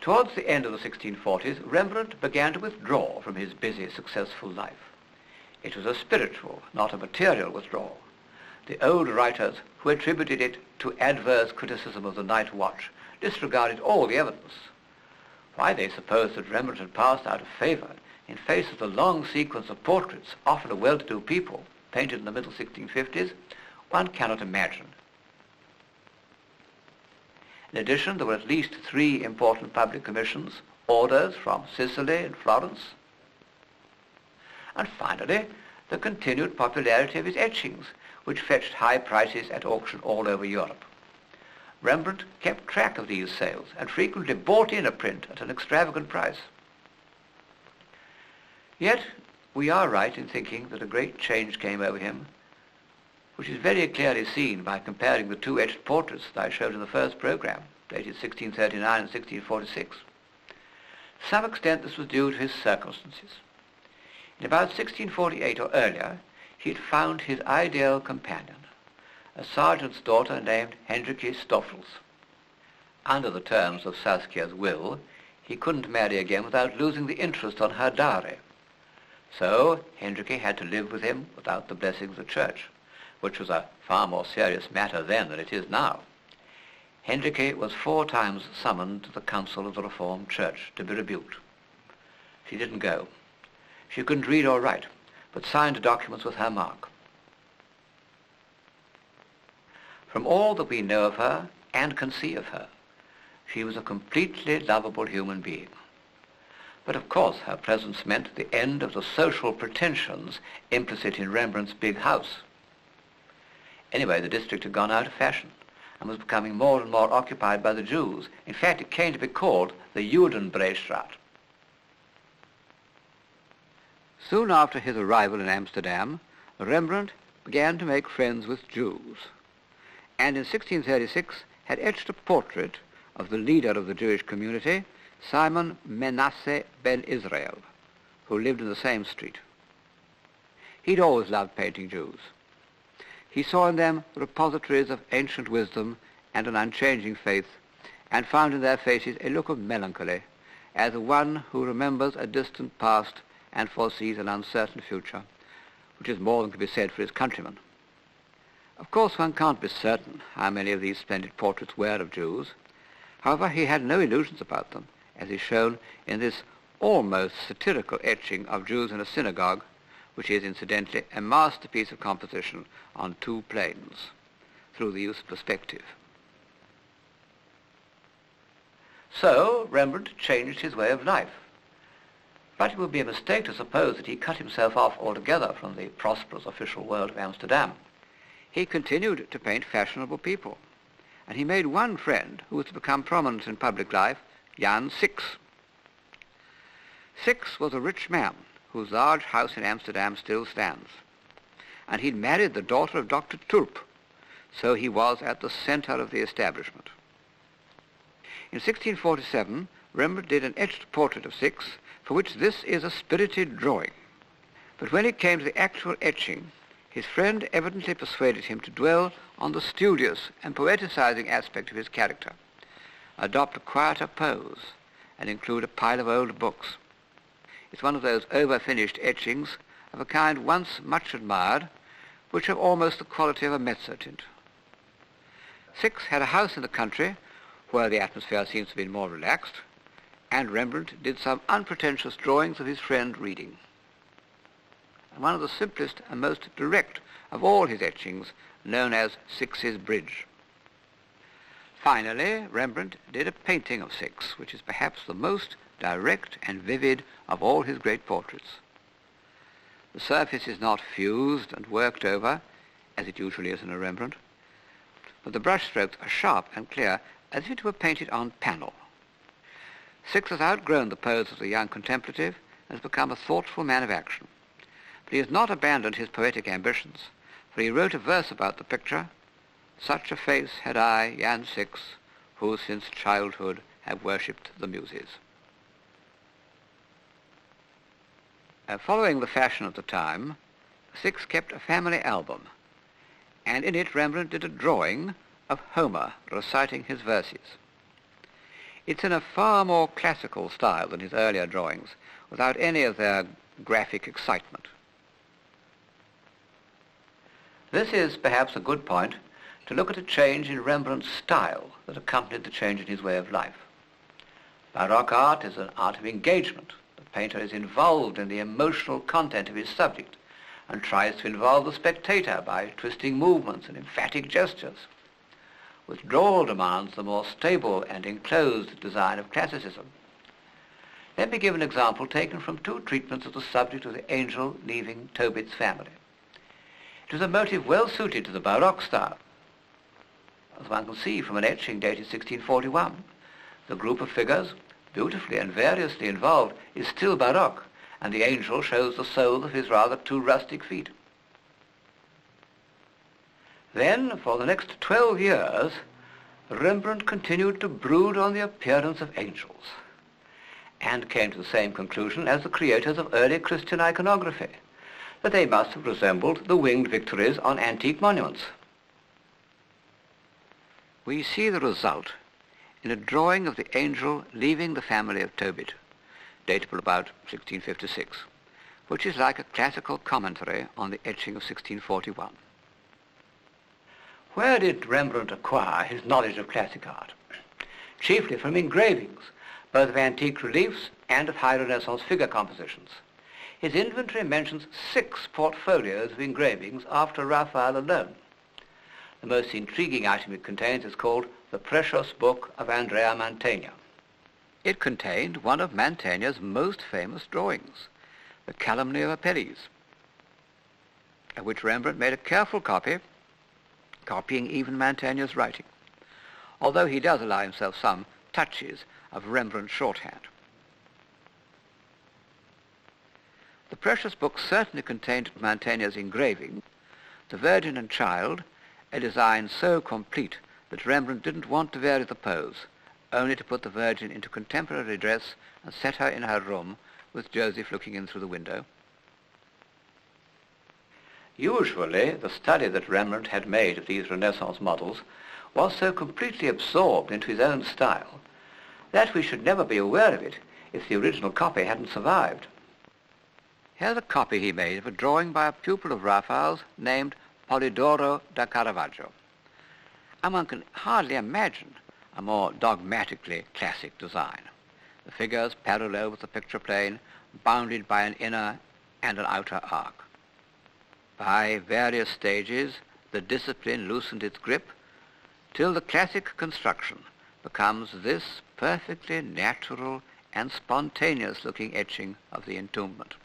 Towards the end of the 1640s, Rembrandt began to withdraw from his busy, successful life. It was a spiritual, not a material withdrawal. The old writers who attributed it to adverse criticism of the Night Watch disregarded all the evidence. Why they supposed that Rembrandt had passed out of favour in face of the long sequence of portraits, often of well-to-do people, painted in the middle 1650s, one cannot imagine. In addition, there were at least 3 important public commissions, orders from Sicily and Florence. And finally, the continued popularity of his etchings, which fetched high prices at auction all over Europe. Rembrandt kept track of these sales and frequently bought in a print at an extravagant price. Yet, we are right in thinking that a great change came over him, which is very clearly seen by comparing the 2 etched portraits that I showed in the first program, dated 1639 and 1646. To some extent this was due to his circumstances. In about 1648 or earlier, he had found his ideal companion, a sergeant's daughter named Hendrike Stoffels. Under the terms of Saskia's will, he couldn't marry again without losing the interest on her dowry. So Hendrike had to live with him without the blessing of the church, which was a far more serious matter then than it is now. Hendrike was 4 times summoned to the council of the Reformed Church to be rebuked. She didn't go. She couldn't read or write, but signed the documents with her mark. From all that we know of her and can see of her, she was a completely lovable human being. But of course her presence meant the end of the social pretensions implicit in Rembrandt's big house. Anyway, the district had gone out of fashion and was becoming more and more occupied by the Jews. In fact, it came to be called the Judenbreestraat. Soon after his arrival in Amsterdam, Rembrandt began to make friends with Jews, and in 1636 had etched a portrait of the leader of the Jewish community, Simon Menasse ben Israel, who lived in the same street. He'd always loved painting Jews. He saw in them repositories of ancient wisdom and an unchanging faith, and found in their faces a look of melancholy, as of one who remembers a distant past and foresees an uncertain future, which is more than can be said for his countrymen. Of course, one can't be certain how many of these splendid portraits were of Jews. However, he had no illusions about them, as is shown in this almost satirical etching of Jews in a synagogue, which is incidentally a masterpiece of composition on 2 planes, through the use of perspective. So Rembrandt changed his way of life. But it would be a mistake to suppose that he cut himself off altogether from the prosperous official world of Amsterdam. He continued to paint fashionable people, and he made one friend who was to become prominent in public life, Jan Six. Six was a rich man whose large house in Amsterdam still stands, and he'd married the daughter of Dr. Tulp, so he was at the center of the establishment. In 1647, Rembrandt did an etched portrait of Six, for which this is a spirited drawing. But when it came to the actual etching, his friend evidently persuaded him to dwell on the studious and poeticizing aspect of his character, adopt a quieter pose, and include a pile of old books. It's one of those over-finished etchings of a kind once much admired, which have almost the quality of a mezzotint. Six had a house in the country where the atmosphere seems to have been more relaxed, and Rembrandt did some unpretentious drawings of his friend reading. And one of the simplest and most direct of all his etchings, known as Six's Bridge. Finally, Rembrandt did a painting of Six, which is perhaps the most direct and vivid of all his great portraits. The surface is not fused and worked over, as it usually is in a Rembrandt, but the brushstrokes are sharp and clear, as if it were painted on panel. Six has outgrown the pose of the young contemplative and has become a thoughtful man of action. But he has not abandoned his poetic ambitions, for he wrote a verse about the picture, "Such a face had I, Jan Six, who since childhood have worshipped the Muses." Following the fashion of the time, Six kept a family album, and in it Rembrandt did a drawing of Homer reciting his verses. It's in a far more classical style than his earlier drawings, without any of their graphic excitement. This is perhaps a good point to look at a change in Rembrandt's style that accompanied the change in his way of life. Baroque art is an art of engagement. The painter is involved in the emotional content of his subject and tries to involve the spectator by twisting movements and emphatic gestures. Withdrawal demands the more stable and enclosed design of classicism. Let me give an example taken from two treatments of the subject of the angel leaving Tobit's family. It is a motive well suited to the Baroque style. As one can see from an etching dated 1641, the group of figures, beautifully and variously involved, is still Baroque, and the angel shows the soles of his rather too rustic feet. Then, for the next 12 years, Rembrandt continued to brood on the appearance of angels, and came to the same conclusion as the creators of early Christian iconography, that they must have resembled the winged victories on antique monuments. We see the result in a drawing of the angel leaving the family of Tobit, datable about 1656, which is like a classical commentary on the etching of 1641. Where did Rembrandt acquire his knowledge of classic art? Chiefly from engravings, both of antique reliefs and of high Renaissance figure compositions. His inventory mentions 6 portfolios of engravings after Raphael alone. The most intriguing item it contains is called The Precious Book of Andrea Mantegna. It contained one of Mantegna's most famous drawings, The Calumny of Apelles, of which Rembrandt made a careful copy, copying even Mantegna's writing, although he does allow himself some touches of Rembrandt's shorthand. The precious book certainly contained Mantegna's engraving, The Virgin and Child, a design so complete that Rembrandt didn't want to vary the pose, only to put the Virgin into contemporary dress and set her in her room with Joseph looking in through the window. Usually, the study that Rembrandt had made of these Renaissance models was so completely absorbed into his own style that we should never be aware of it if the original copy hadn't survived. Here's a copy he made of a drawing by a pupil of Raphael's named Polidoro da Caravaggio. And one can hardly imagine a more dogmatically classic design. The figures parallel with the picture plane, bounded by an inner and an outer arc. By various stages, the discipline loosened its grip till the classic construction becomes this perfectly natural and spontaneous-looking etching of the entombment.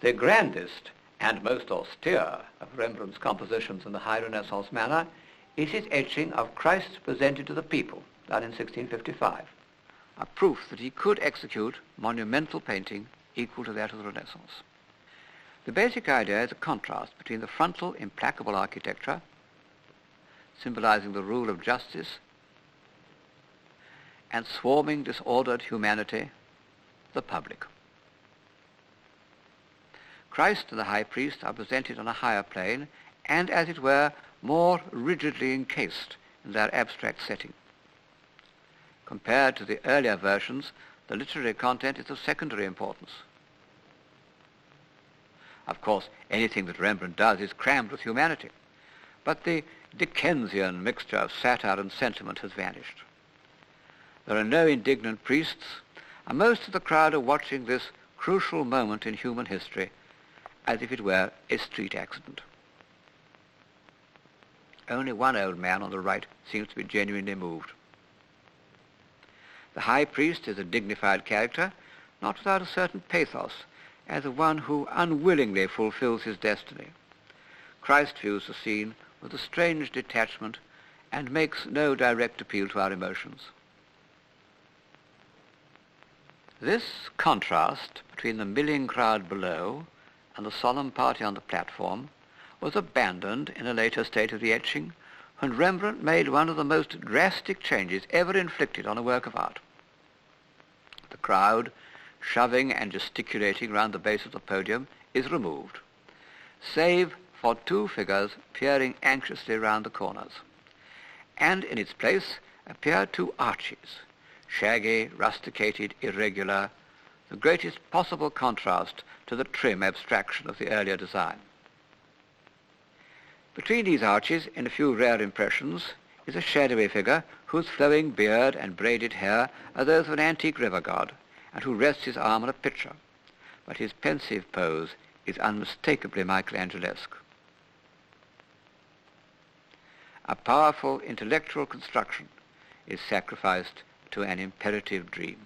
The grandest and most austere of Rembrandt's compositions in the high Renaissance manner is his etching of Christ presented to the people, done in 1655, a proof that he could execute monumental painting equal to that of the Renaissance. The basic idea is a contrast between the frontal, implacable architecture, symbolizing the rule of justice, and swarming, disordered humanity, the public. Christ and the high priest are presented on a higher plane and, as it were, more rigidly encased in their abstract setting. Compared to the earlier versions, the literary content is of secondary importance. Of course, anything that Rembrandt does is crammed with humanity, but the Dickensian mixture of satire and sentiment has vanished. There are no indignant priests, and most of the crowd are watching this crucial moment in human history as if it were a street accident. Only one old man on the right seems to be genuinely moved. The high priest is a dignified character, not without a certain pathos, as of one who unwillingly fulfills his destiny. Christ views the scene with a strange detachment and makes no direct appeal to our emotions. This contrast between the milling crowd below and the solemn party on the platform was abandoned in a later state of the etching, when Rembrandt made one of the most drastic changes ever inflicted on a work of art. The crowd, shoving and gesticulating round the base of the podium, is removed, save for 2 figures peering anxiously round the corners. and in its place appeared two arches, shaggy, rusticated, irregular, the greatest possible contrast to the trim abstraction of the earlier design. Between these arches, in a few rare impressions, is a shadowy figure whose flowing beard and braided hair are those of an antique river god, and who rests his arm on a pitcher, but his pensive pose is unmistakably Michelangelesque. A powerful intellectual construction is sacrificed to an imperative dream.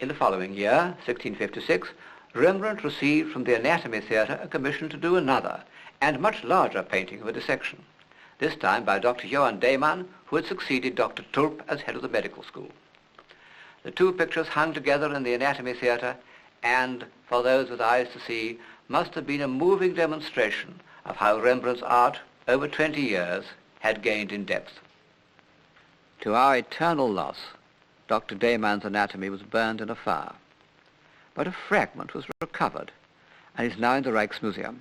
In the following year, 1656, Rembrandt received from the Anatomy Theatre a commission to do another and much larger painting of a dissection, this time by Dr. Johann Dayman, who had succeeded Dr. Tulp as head of the medical school. The two pictures hung together in the Anatomy Theatre and, for those with eyes to see, must have been a moving demonstration of how Rembrandt's art, over 20 years, had gained in depth. To our eternal loss, Dr. Dayman's Anatomy was burned in a fire, but a fragment was recovered and is now in the Rijksmuseum.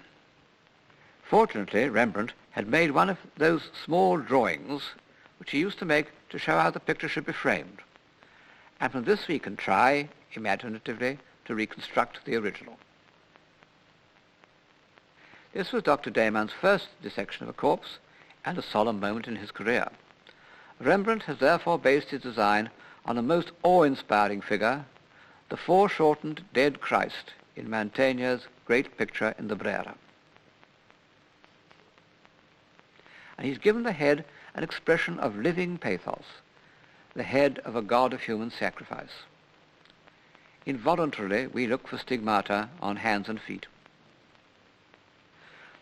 Fortunately, Rembrandt had made one of those small drawings which he used to make to show how the picture should be framed, and from this we can try, imaginatively, to reconstruct the original. This was Dr. Dayman's first dissection of a corpse and a solemn moment in his career. Rembrandt has therefore based his design on a most awe-inspiring figure, the foreshortened dead Christ in Mantegna's great picture in the Brera. And he's given the head an expression of living pathos, the head of a god of human sacrifice. Involuntarily, we look for stigmata on hands and feet.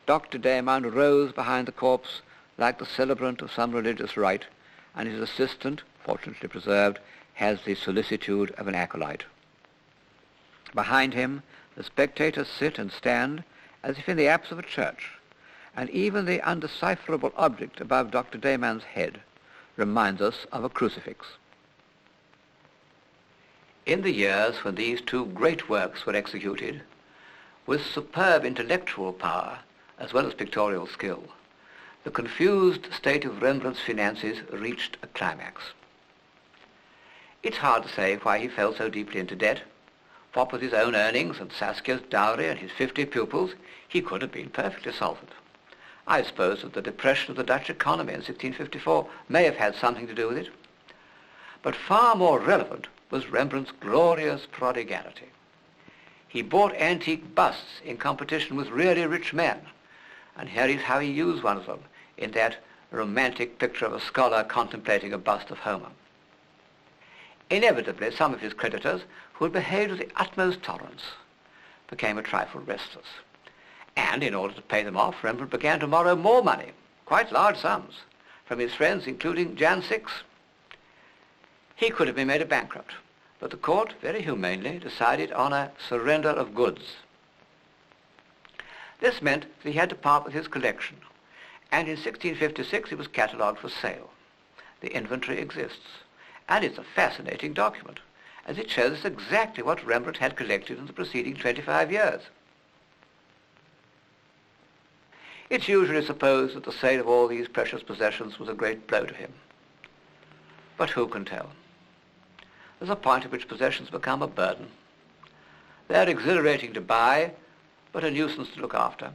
Dr. Dayman rose behind the corpse like the celebrant of some religious rite, and his assistant, fortunately preserved, has the solicitude of an acolyte. Behind him, the spectators sit and stand as if in the apse of a church, and even the undecipherable object above Dr. Dayman's head reminds us of a crucifix. In the years when these two great works were executed, with superb intellectual power as well as pictorial skill, the confused state of Rembrandt's finances reached a climax. It's hard to say why he fell so deeply into debt. What with his own earnings and Saskia's dowry and his 50 pupils, he could have been perfectly solvent. I suppose that the depression of the Dutch economy in 1654 may have had something to do with it. But far more relevant was Rembrandt's glorious prodigality. He bought antique busts in competition with really rich men, and here is how he used one of them in that romantic picture of a scholar contemplating a bust of Homer. Inevitably, some of his creditors, who had behaved with the utmost tolerance, became a trifle restless. And in order to pay them off, Rembrandt began to borrow more money, quite large sums, from his friends, including Jan Six. He could have been made a bankrupt, but the court, very humanely, decided on a surrender of goods. This meant that he had to part with his collection, and in 1656 it was catalogued for sale. The inventory exists, and it's a fascinating document, as it shows us exactly what Rembrandt had collected in the preceding 25 years. It's usually supposed that the sale of all these precious possessions was a great blow to him. But who can tell? There's a point at which possessions become a burden. They're exhilarating to buy, but a nuisance to look after.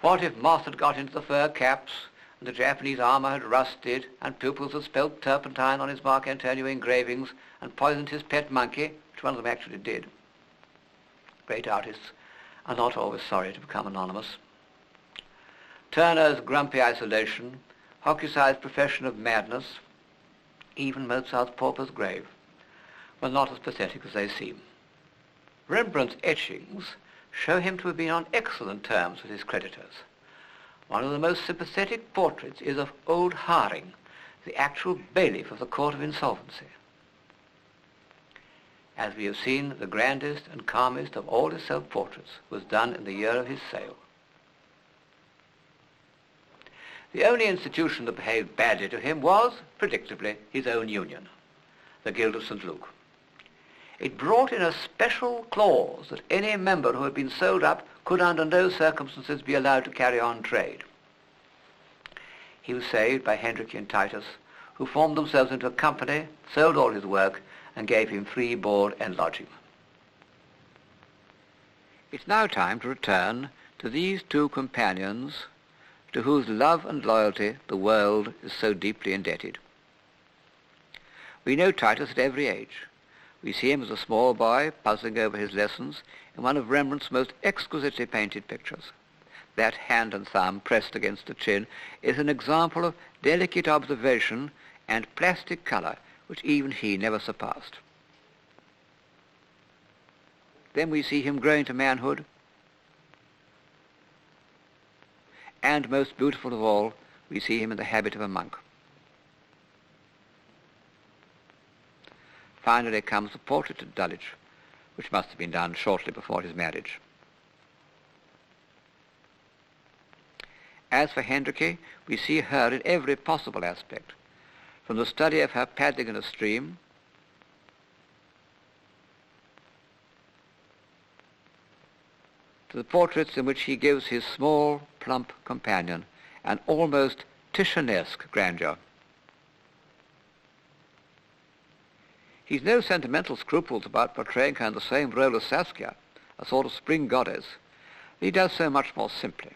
What if moth had got into the fur caps, and the Japanese armour had rusted, and pupils had spelt turpentine on his Marc Antonio engravings, and poisoned his pet monkey, which one of them actually did. Great artists are not always sorry to become anonymous. Turner's grumpy isolation, Hokusai's profession of madness, even Mozart's pauper's grave, were not as pathetic as they seem. Rembrandt's etchings show him to have been on excellent terms with his creditors. One of the most sympathetic portraits is of old Haring, the actual bailiff of the Court of Insolvency. As we have seen, the grandest and calmest of all his self-portraits was done in the year of his sale. The only institution that behaved badly to him was, predictably, his own union, the Guild of St. Luke. It brought in a special clause that any member who had been sold up could under no circumstances be allowed to carry on trade. he was saved by Hendrick and Titus, who formed themselves into a company, sold all his work, and gave him free board and lodging. It's now time to return to these two companions to whose love and loyalty the world is so deeply indebted. We know Titus at every age. We see him as a small boy puzzling over his lessons in one of Rembrandt's most exquisitely painted pictures. That hand and thumb pressed against the chin is an example of delicate observation and plastic colour which even he never surpassed. Then we see him growing to manhood, and most beautiful of all, we see him in the habit of a monk. Finally comes the portrait of Dulwich, which must have been done shortly before his marriage. As for Hendrick, we see her in every possible aspect, from the study of her paddling in a stream to the portraits in which he gives his small, plump companion an almost Titianesque grandeur. He's no sentimental scruples about portraying her in the same role as Saskia, a sort of spring goddess. He does so much more simply.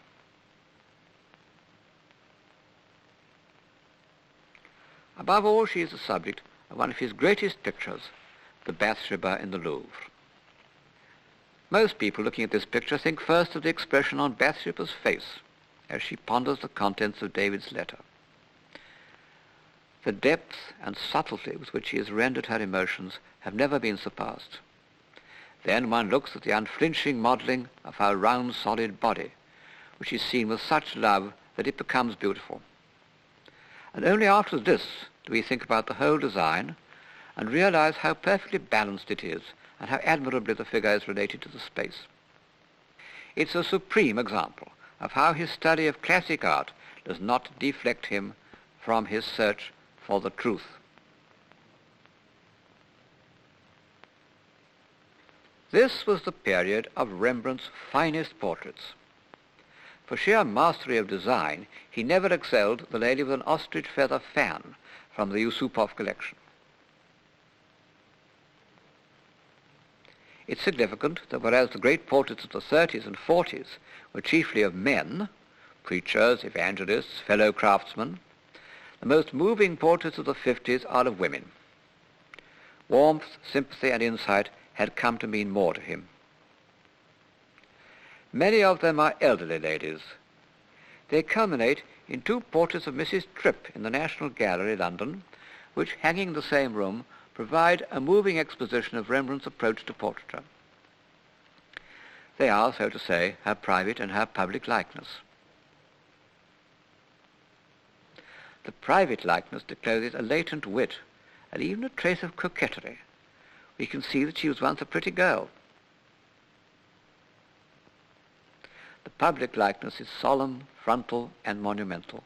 Above all, she is the subject of one of his greatest pictures, the Bathsheba in the Louvre. Most people looking at this picture think first of the expression on Bathsheba's face as she ponders the contents of David's letter. The depth and subtlety with which she has rendered her emotions have never been surpassed. Then one looks at the unflinching modelling of her round, solid body, which is seen with such love that it becomes beautiful. And only after this do we think about the whole design and realize how perfectly balanced it is and how admirably the figure is related to the space. It's a supreme example of how his study of classic art does not deflect him from his search for the truth. This was the period of Rembrandt's finest portraits. For sheer mastery of design, he never excelled the lady with an ostrich feather fan from the Yusupov collection. It's significant that whereas the great portraits of the 30s and 40s were chiefly of men, preachers, evangelists, fellow craftsmen, the most moving portraits of the 50s are of women. Warmth, sympathy, and insight had come to mean more to him. Many of them are elderly ladies. They culminate in two portraits of Mrs. Tripp in the National Gallery, London, which, hanging in the same room, provide a moving exposition of Rembrandt's approach to portraiture. They are, so to say, her private and her public likeness. The private likeness discloses a latent wit and even a trace of coquetry. We can see that she was once a pretty girl. The public likeness is solemn, frontal, and monumental,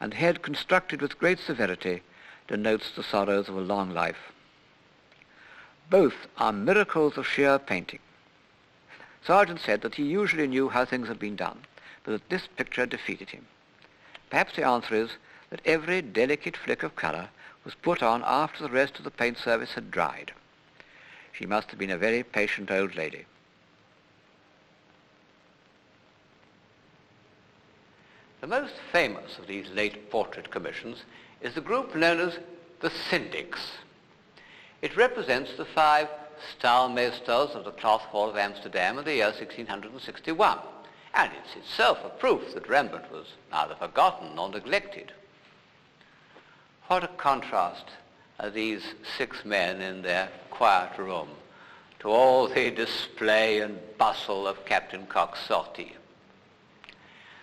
and the head, constructed with great severity, denotes the sorrows of a long life. Both are miracles of sheer painting. Sargent said that he usually knew how things had been done, but that this picture defeated him. Perhaps the answer is that every delicate flick of colour was put on after the rest of the paint service had dried. She must have been a very patient old lady. The most famous of these late portrait commissions is the group known as the Syndics. It represents the 5 staalmeesters of the Cloth Hall of Amsterdam in the year 1661, and it's itself a proof that Rembrandt was neither forgotten nor neglected. What a contrast are these 6 men in their quiet room to all the display and bustle of Captain Cock's sortie.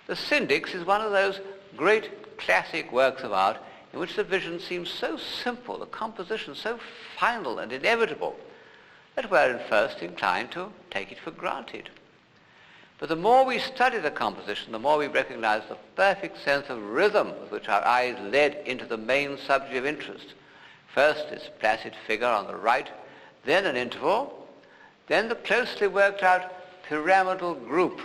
The Syndics is one of those great classic works of art in which the vision seems so simple, the composition so final and inevitable, that we're at first inclined to take it for granted. But the more we study the composition, the more we recognize the perfect sense of rhythm with which our eyes led into the main subject of interest. First this placid figure on the right, then an interval, then the closely worked out pyramidal group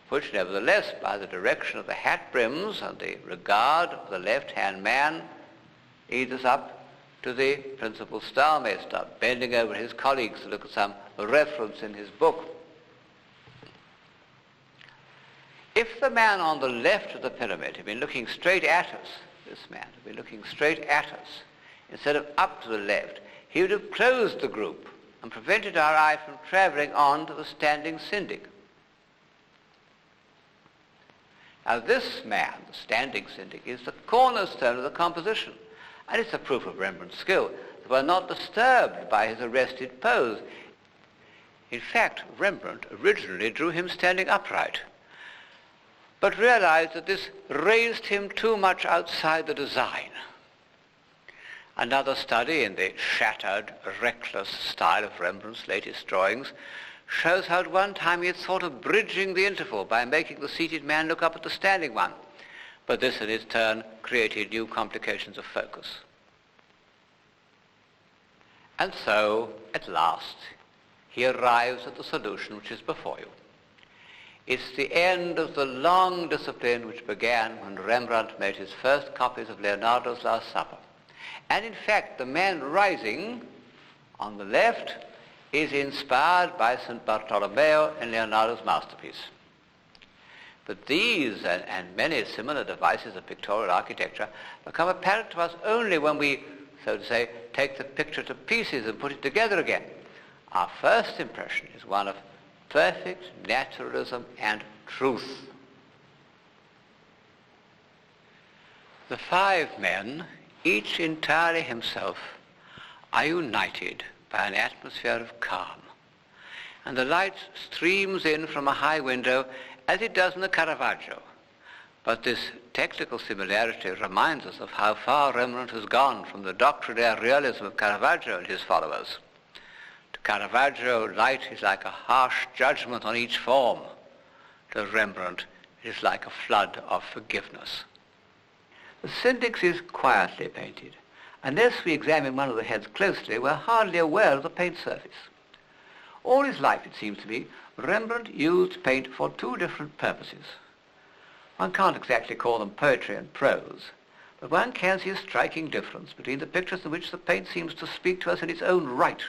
which nevertheless, by the direction of the hat brims and the regard of the left-hand man, leads us up to the principal star-master, bending over his colleagues to look at some reference in his book. If the man on the left of the pyramid had been looking straight at us, this man had been looking straight at us, instead of up to the left, he would have closed the group and prevented our eye from travelling on to the standing syndic. Now this man, the standing syndic, is the cornerstone of the composition, and it's a proof of Rembrandt's skill that we're not disturbed by his arrested pose. In fact, Rembrandt originally drew him standing upright, but realized that this raised him too much outside the design. Another study in the shattered, reckless style of Rembrandt's latest drawings shows how at one time he had thought of bridging the interval by making the seated man look up at the standing one, but this in its turn created new complications of focus. And so, at last, he arrives at the solution which is before you. It's the end of the long discipline which began when Rembrandt made his first copies of Leonardo's Last Supper. And in fact, the man rising on the left is inspired by St. Bartolomeo in Leonardo's masterpiece. But these and many similar devices of pictorial architecture become apparent to us only when we, so to say, take the picture to pieces and put it together again. Our first impression is one of perfect naturalism and truth. The five men, each entirely himself, are united by an atmosphere of calm, and the light streams in from a high window as it does in the Caravaggio. But this technical similarity reminds us of how far Rembrandt has gone from the doctrinaire realism of Caravaggio and his followers. To Caravaggio, light is like a harsh judgment on each form. To Rembrandt, it is like a flood of forgiveness. The Syndics is quietly painted. Unless we examine one of the heads closely, we're hardly aware of the paint surface. All his life, it seems to me, Rembrandt used paint for two different purposes. One can't exactly call them poetry and prose, but one can see a striking difference between the pictures in which the paint seems to speak to us in its own right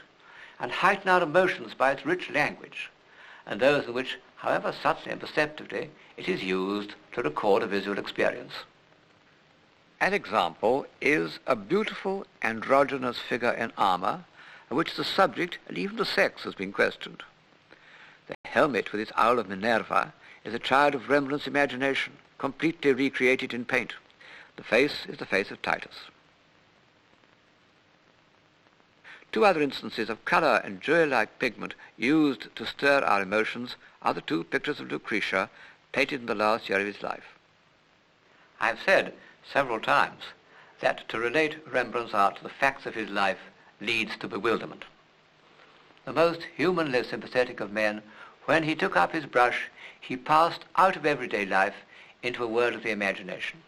and heighten our emotions by its rich language, and those in which, however subtly and perceptively, it is used to record a visual experience. An example is a beautiful androgynous figure in armour, in which the subject and even the sex has been questioned. The helmet with its owl of Minerva is a child of Rembrandt's imagination, completely recreated in paint. The face is the face of Titus. Two other instances of colour and joy-like pigment used to stir our emotions are the two pictures of Lucretia painted in the last year of his life. I have said several times that to relate Rembrandt's art to the facts of his life leads to bewilderment. The most humanly sympathetic of men, when he took up his brush, he passed out of everyday life into a world of the imagination.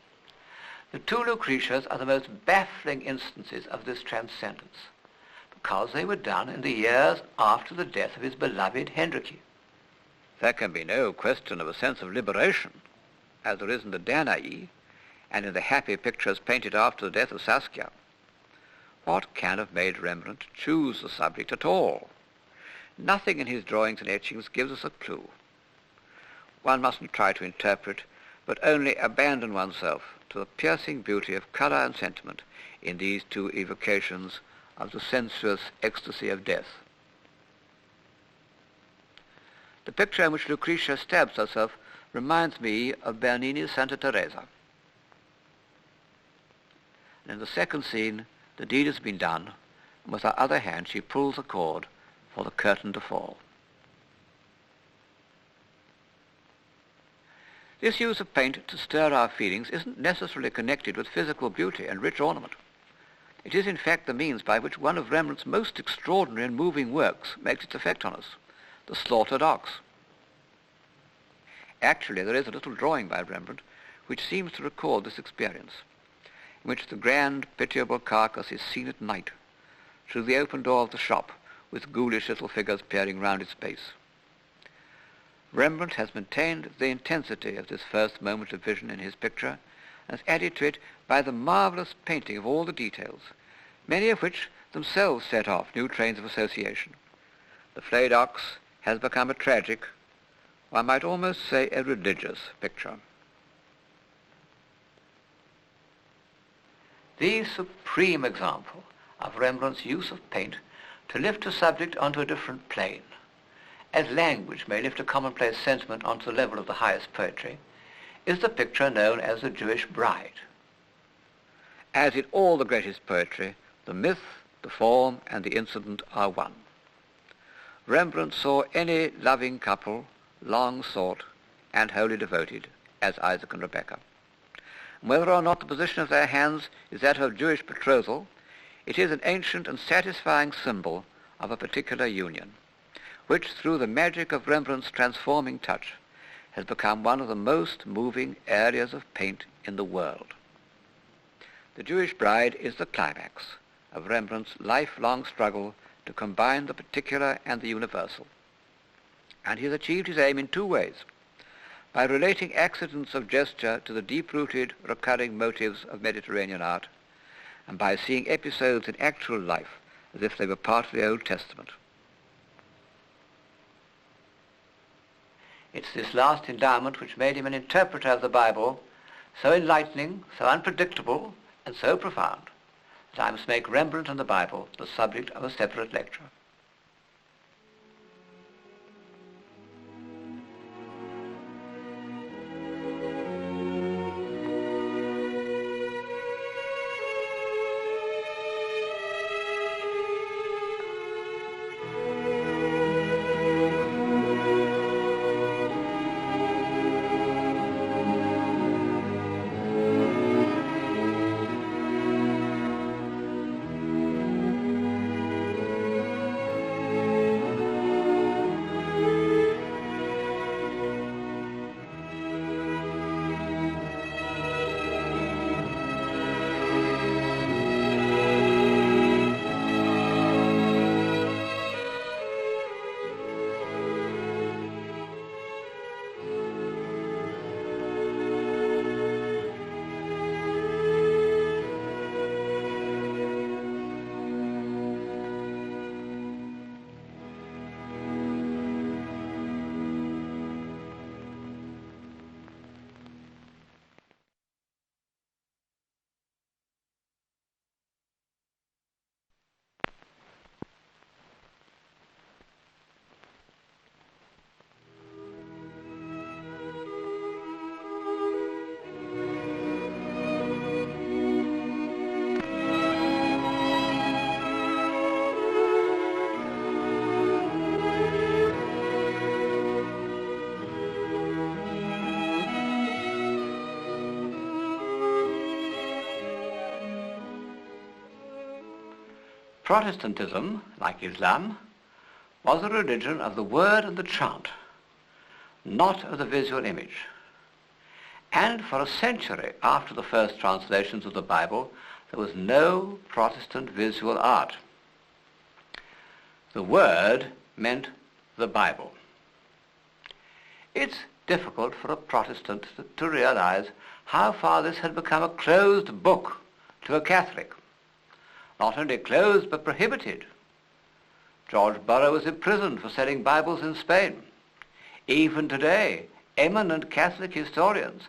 The two Lucretias are the most baffling instances of this transcendence, because they were done in the years after the death of his beloved Hendrickje. There can be no question of a sense of liberation, as there is in the Danae, and in the happy pictures painted after the death of Saskia. What can have made Rembrandt choose the subject at all? Nothing in his drawings and etchings gives us a clue. One mustn't try to interpret, but only abandon oneself to the piercing beauty of colour and sentiment in these two evocations of the sensuous ecstasy of death. The picture in which Lucretia stabs herself reminds me of Bernini's Santa Teresa. And in the second scene, the deed has been done, and with her other hand she pulls the cord for the curtain to fall. This use of paint to stir our feelings isn't necessarily connected with physical beauty and rich ornament. It is in fact the means by which one of Rembrandt's most extraordinary and moving works makes its effect on us, the slaughtered ox. Actually, there is a little drawing by Rembrandt which seems to record this experience, in which the grand, pitiable carcass is seen at night through the open door of the shop, with ghoulish little figures peering round its base. Rembrandt has maintained the intensity of this first moment of vision in his picture, and has added to it by the marvellous painting of all the details, many of which themselves set off new trains of association. The flayed ox has become a tragic, one might almost say a religious picture. The supreme example of Rembrandt's use of paint to lift a subject onto a different plane, as language may lift a commonplace sentiment onto the level of the highest poetry, is the picture known as the Jewish Bride. As in all the greatest poetry, the myth, the form, and the incident are one. Rembrandt saw any loving couple long sought and wholly devoted as Isaac and Rebekah. Whether or not the position of their hands is that of Jewish betrothal, it is an ancient and satisfying symbol of a particular union, which through the magic of Rembrandt's transforming touch has become one of the most moving areas of paint in the world. The Jewish Bride is the climax of Rembrandt's lifelong struggle to combine the particular and the universal. And he has achieved his aim in two ways: by relating accidents of gesture to the deep-rooted, recurring motives of Mediterranean art, and by seeing episodes in actual life as if they were part of the Old Testament. It's this last endowment which made him an interpreter of the Bible, so enlightening, so unpredictable, and so profound, that I must make Rembrandt and the Bible the subject of a separate lecture. Protestantism, like Islam, was a religion of the word and the chant, not of the visual image. And for a century after the first translations of the Bible, there was no Protestant visual art. The word meant the Bible. It's difficult for a Protestant to realize how far this had become a closed book to a Catholic. Not only closed, but prohibited. George Borrow was imprisoned for selling Bibles in Spain. Even today, eminent Catholic historians